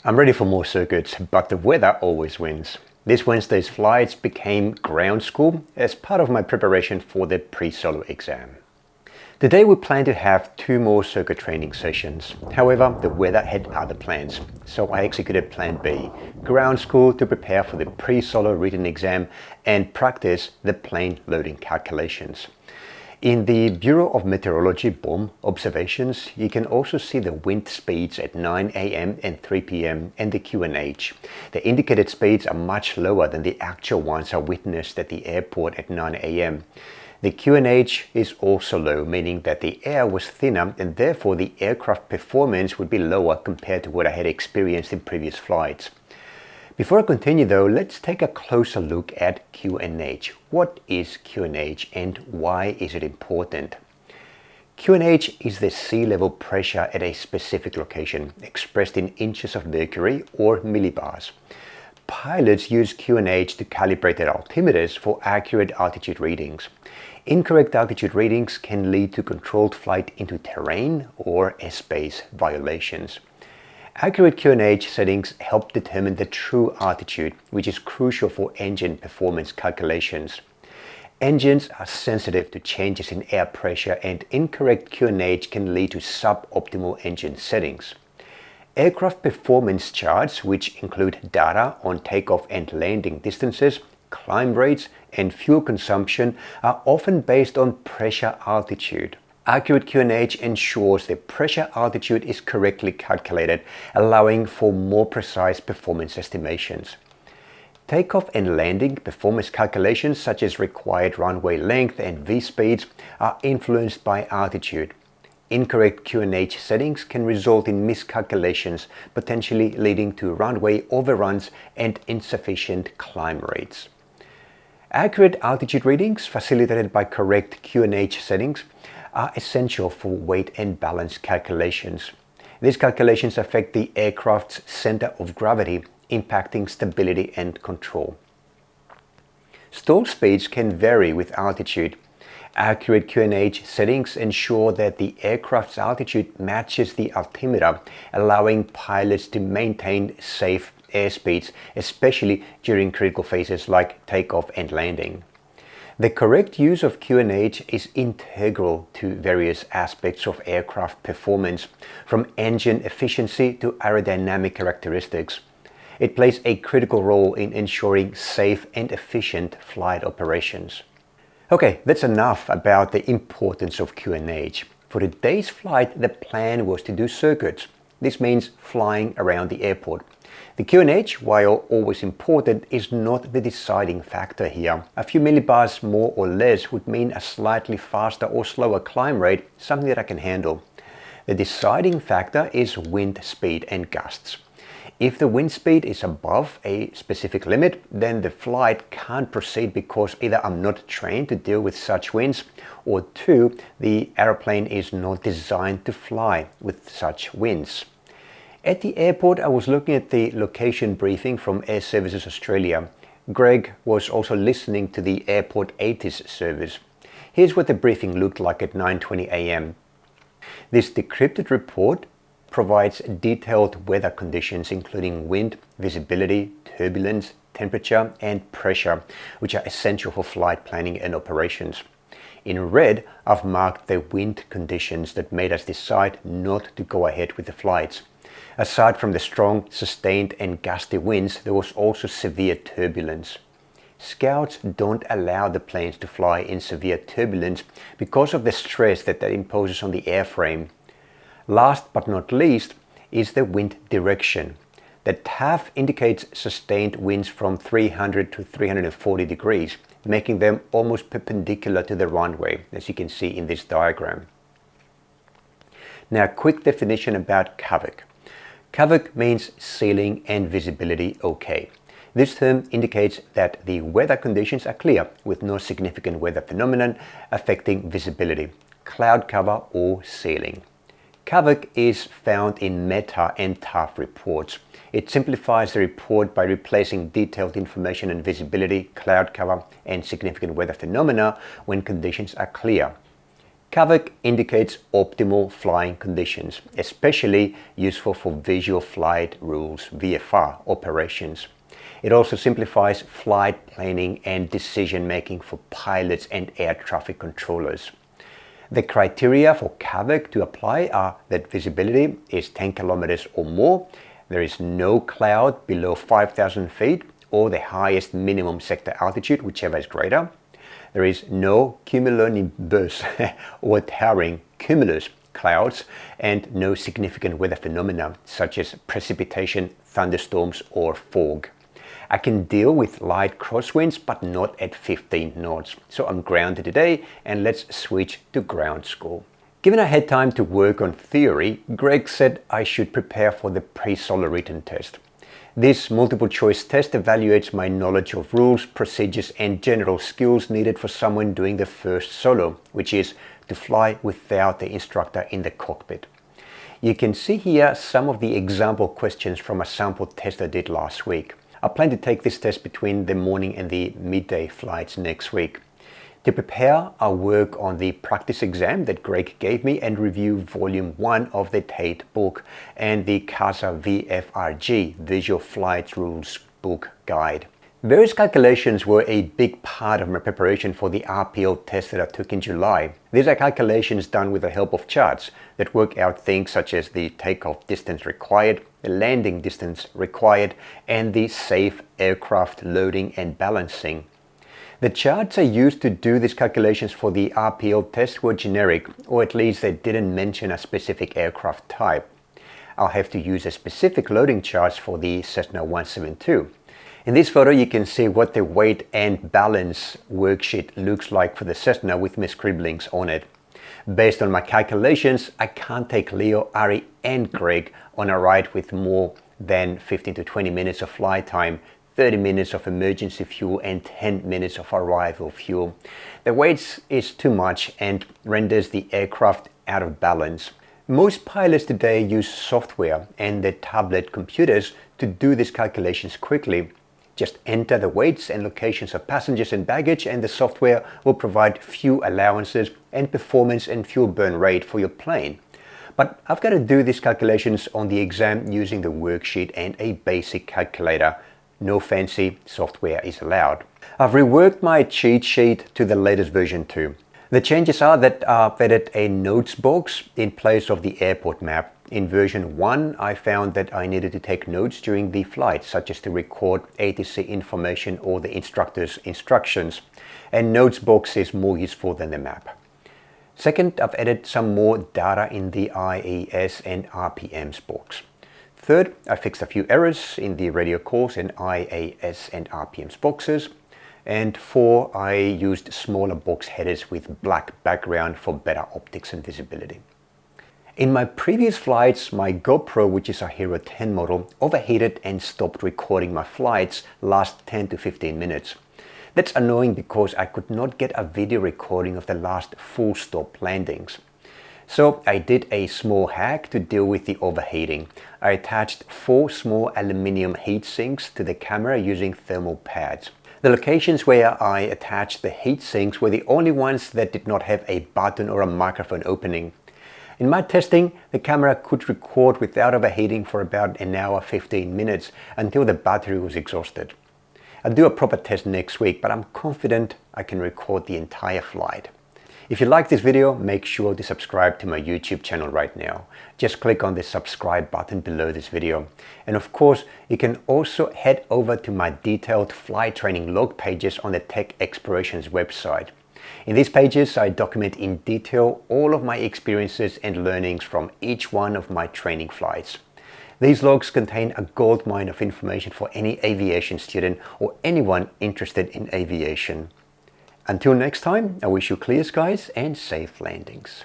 I'm ready for more circuits, but the weather always wins. This Wednesday's flights became ground school as part of my preparation for the pre-solo exam. Today we plan to have 2 more circuit training sessions. However, the weather had other plans, so I executed plan B, ground school to prepare for the pre-solo written exam and practice the plane loading calculations. In the Bureau of Meteorology BOM observations, you can also see the wind speeds at 9 AM and 3 PM and the QNH. The indicated speeds are much lower than the actual ones I witnessed at the airport at 9 AM. The QNH is also low, meaning that the air was thinner and therefore the aircraft performance would be lower compared to what I had experienced in previous flights. Before I continue though, let's take a closer look at QNH. What is QNH and why is it important? QNH is the sea level pressure at a specific location, expressed in inches of mercury or millibars. Pilots use QNH to calibrate their altimeters for accurate altitude readings. Incorrect altitude readings can lead to controlled flight into terrain or airspace violations. Accurate QNH settings help determine the true altitude, which is crucial for engine performance calculations. Engines are sensitive to changes in air pressure, and incorrect QNH can lead to suboptimal engine settings. Aircraft performance charts, which include data on takeoff and landing distances, climb rates, and fuel consumption, are often based on pressure altitude. Accurate QNH ensures the pressure altitude is correctly calculated, allowing for more precise performance estimations. Takeoff and landing performance calculations such as required runway length and V-speeds are influenced by altitude. Incorrect QNH settings can result in miscalculations, potentially leading to runway overruns and insufficient climb rates. Accurate altitude readings facilitated by correct QNH settings are essential for weight and balance calculations. These calculations affect the aircraft's center of gravity, impacting stability and control. Stall speeds can vary with altitude. Accurate QNH settings ensure that the aircraft's altitude matches the altimeter, allowing pilots to maintain safe airspeeds, especially during critical phases like takeoff and landing. The correct use of QNH is integral to various aspects of aircraft performance, from engine efficiency to aerodynamic characteristics. It plays a critical role in ensuring safe and efficient flight operations. Okay, that's enough about the importance of QNH. For today's flight, the plan was to do circuits. This means flying around the airport. The QNH, while always important, is not the deciding factor here. A few millibars more or less would mean a slightly faster or slower climb rate, something that I can handle. The deciding factor is wind speed and gusts. If the wind speed is above a specific limit, then the flight can't proceed because either I'm not trained to deal with such winds, or 2, the aeroplane is not designed to fly with such winds. At the airport, I was looking at the location briefing from Air Services Australia. Greg was also listening to the airport ATIS service. Here's what the briefing looked like at 9:20 AM. This decrypted report provides detailed weather conditions including wind, visibility, turbulence, temperature, and pressure, which are essential for flight planning and operations. In red, I've marked the wind conditions that made us decide not to go ahead with the flights. Aside from the strong, sustained and gusty winds, there was also severe turbulence. Scouts don't allow the planes to fly in severe turbulence because of the stress that imposes on the airframe. Last but not least is the wind direction. The TAF indicates sustained winds from 300 to 340 degrees, making them almost perpendicular to the runway, as you can see in this diagram. Now, a quick definition about CAVOK. CAVOK means ceiling and visibility okay. This term indicates that the weather conditions are clear with no significant weather phenomenon affecting visibility, cloud cover or ceiling. CAVOK is found in META and TAF reports. It simplifies the report by replacing detailed information on visibility, cloud cover, and significant weather phenomena when conditions are clear. CAVOK indicates optimal flying conditions, especially useful for visual flight rules (VFR) operations. It also simplifies flight planning and decision making for pilots and air traffic controllers. The criteria for CAVOK to apply are that visibility is 10 kilometers or more, there is no cloud below 5,000 feet or the highest minimum sector altitude, whichever is greater. There is no cumulonimbus or towering cumulus clouds, and no significant weather phenomena such as precipitation, thunderstorms, or fog. I can deal with light crosswinds, but not at 15 knots. So I'm grounded today, and let's switch to ground school. Given I had time to work on theory, Greg said I should prepare for the pre-solo written test. This multiple choice test evaluates my knowledge of rules, procedures, and general skills needed for someone doing the first solo, which is to fly without the instructor in the cockpit. You can see here some of the example questions from a sample test I did last week. I plan to take this test between the morning and the midday flights next week. To prepare, I'll work on the practice exam that Greg gave me and review volume 1 of the Tate book and the CASA VFRG Visual Flight Rules book guide. Various calculations were a big part of my preparation for the RPL test that I took in July. These are calculations done with the help of charts that work out things such as the takeoff distance required, the landing distance required, and the safe aircraft loading and balancing. The charts I used to do these calculations for the RPL test were generic, or at least they didn't mention a specific aircraft type. I'll have to use a specific loading charts for the Cessna 172. In this photo you can see what the weight and balance worksheet looks like for the Cessna with my scribblings on it. Based on my calculations, I can't take Leo, Ari and Greg on a ride with more than 15 to 20 minutes of flight time, 30 minutes of emergency fuel and 10 minutes of arrival fuel. The weight is too much and renders the aircraft out of balance. Most pilots today use software and their tablet computers to do these calculations quickly. Just enter the weights and locations of passengers and baggage, and the software will provide fuel allowances and performance and fuel burn rate for your plane. But I've got to do these calculations on the exam using the worksheet and a basic calculator. No fancy software is allowed. I've reworked my cheat sheet to the latest version too. The changes are that I've added a notes box in place of the airport map. In version 1, I found that I needed to take notes during the flight, such as to record ATC information or the instructor's instructions. And notes box is more useful than the map. Second, I've added some more data in the IES and RPMs box. Third, I fixed a few errors in the radio calls and IAS and RPMs boxes. And 4, I used smaller box headers with black background for better optics and visibility. In my previous flights, my GoPro, which is a Hero 10 model, overheated and stopped recording my flights last 10 to 15 minutes. That's annoying because I could not get a video recording of the last full stop landings. So I did a small hack to deal with the overheating. I attached 4 small aluminium heat sinks to the camera using thermal pads. The locations where I attached the heat sinks were the only ones that did not have a button or a microphone opening. In my testing, the camera could record without overheating for about an hour 15 minutes until the battery was exhausted. I'll do a proper test next week, but I'm confident I can record the entire flight. If you like this video, make sure to subscribe to my YouTube channel right now. Just click on the subscribe button below this video. And of course, you can also head over to my detailed flight training log pages on the Tech Explorations website. In these pages, I document in detail all of my experiences and learnings from each one of my training flights. These logs contain a goldmine of information for any aviation student or anyone interested in aviation. Until next time, I wish you clear skies and safe landings.